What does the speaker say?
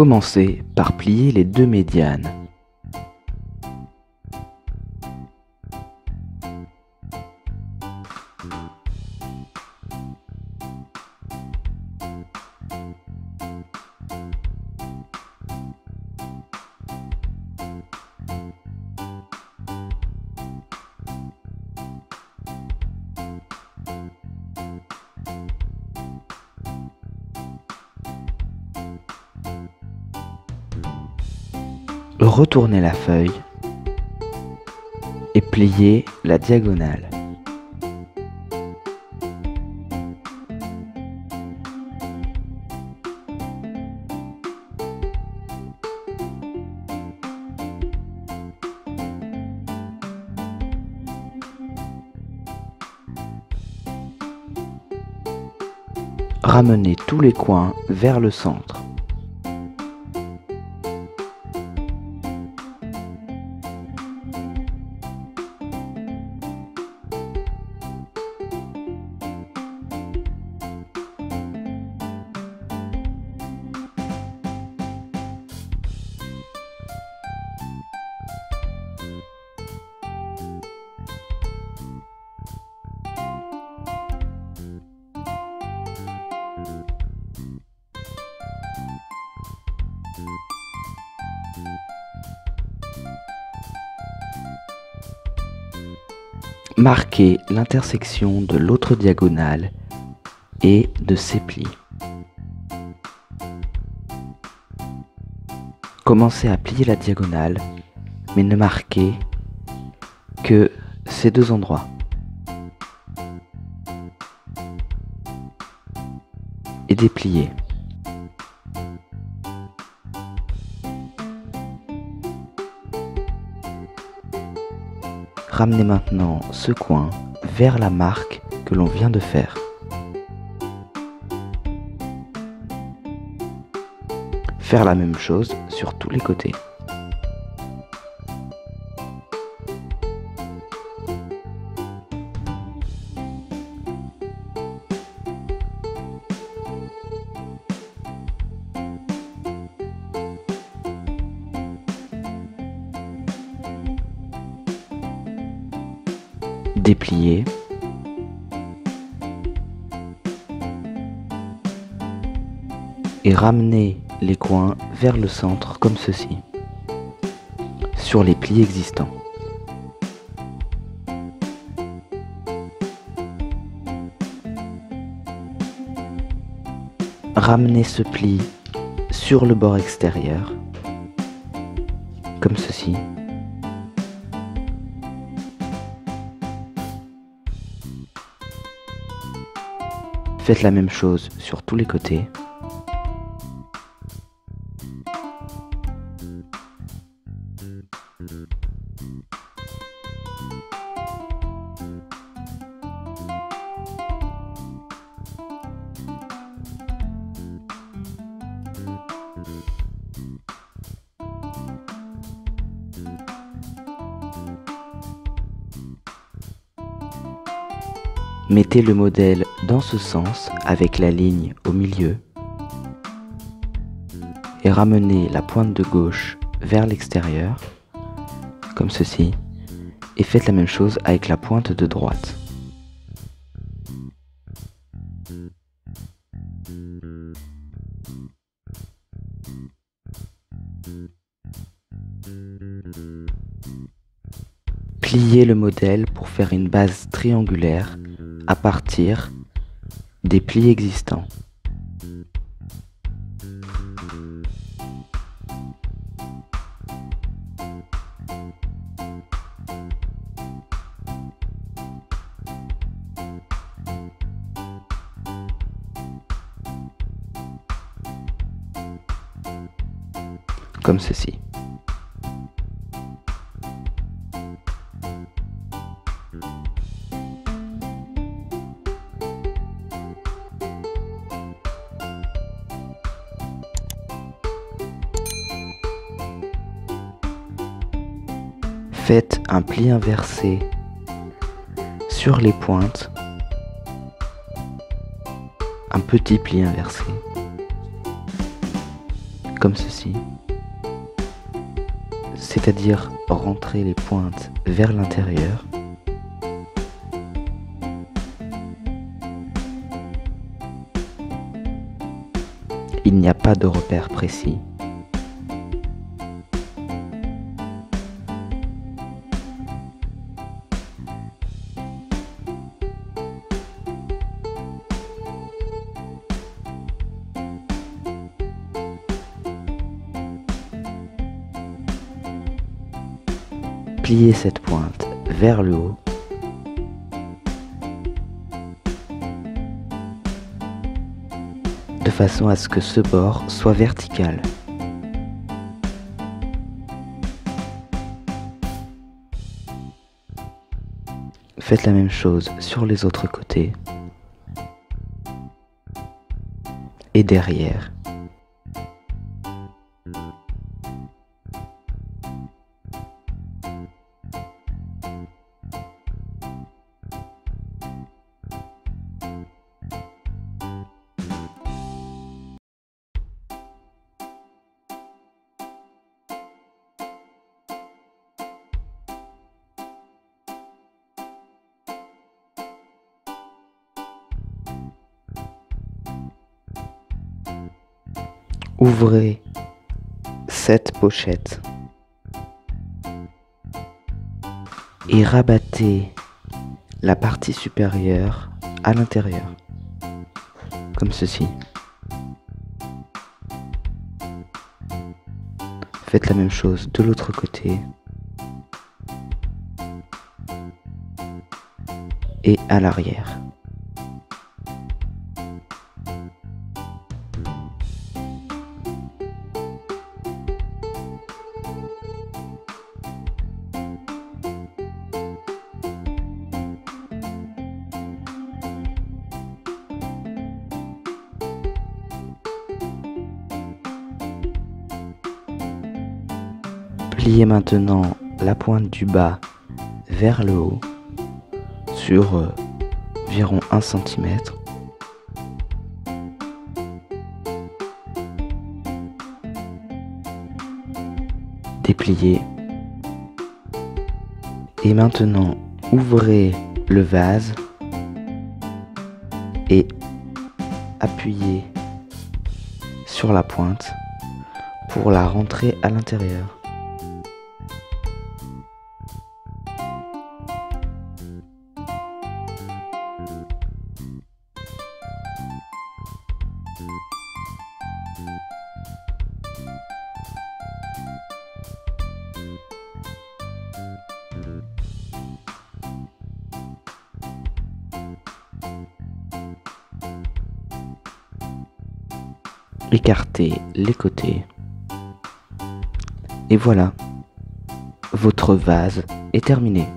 Commencez par plier les deux médianes. Retournez la feuille et pliez la diagonale. Ramenez tous les coins vers le centre. Marquez l'intersection de l'autre diagonale et de ses plis. Commencez à plier la diagonale, mais ne marquez que ces deux endroits. Et dépliez. Ramenez maintenant ce coin vers la marque que l'on vient de faire. Faire la même chose sur tous les côtés. Déplier. Et ramener les coins vers le centre comme ceci, sur les plis existants. Ramenez ce pli sur le bord extérieur, comme ceci. Faites la même chose sur tous les côtés. Mettez le modèle dans ce sens avec la ligne au milieu et ramenez la pointe de gauche vers l'extérieur, comme ceci, et faites la même chose avec la pointe de droite. Pliez le modèle pour faire une base triangulaire à partir des plis existants. Comme ceci. Faites un pli inversé sur les pointes, un petit pli inversé, comme ceci, c'est-à-dire rentrer les pointes vers l'intérieur. Il n'y a pas de repère précis. Pliez cette pointe vers le haut. De façon à ce que ce bord soit vertical. Faites la même chose sur les autres côtés et derrière. Ouvrez cette pochette et rabattez la partie supérieure à l'intérieur, comme ceci. Faites la même chose de l'autre côté et à l'arrière. Pliez maintenant la pointe du bas vers le haut sur environ 1 cm. Dépliez. Et maintenant, ouvrez le vase et appuyez sur la pointe pour la rentrer à l'intérieur. Écartez les côtés. Et voilà, votre vase est terminé.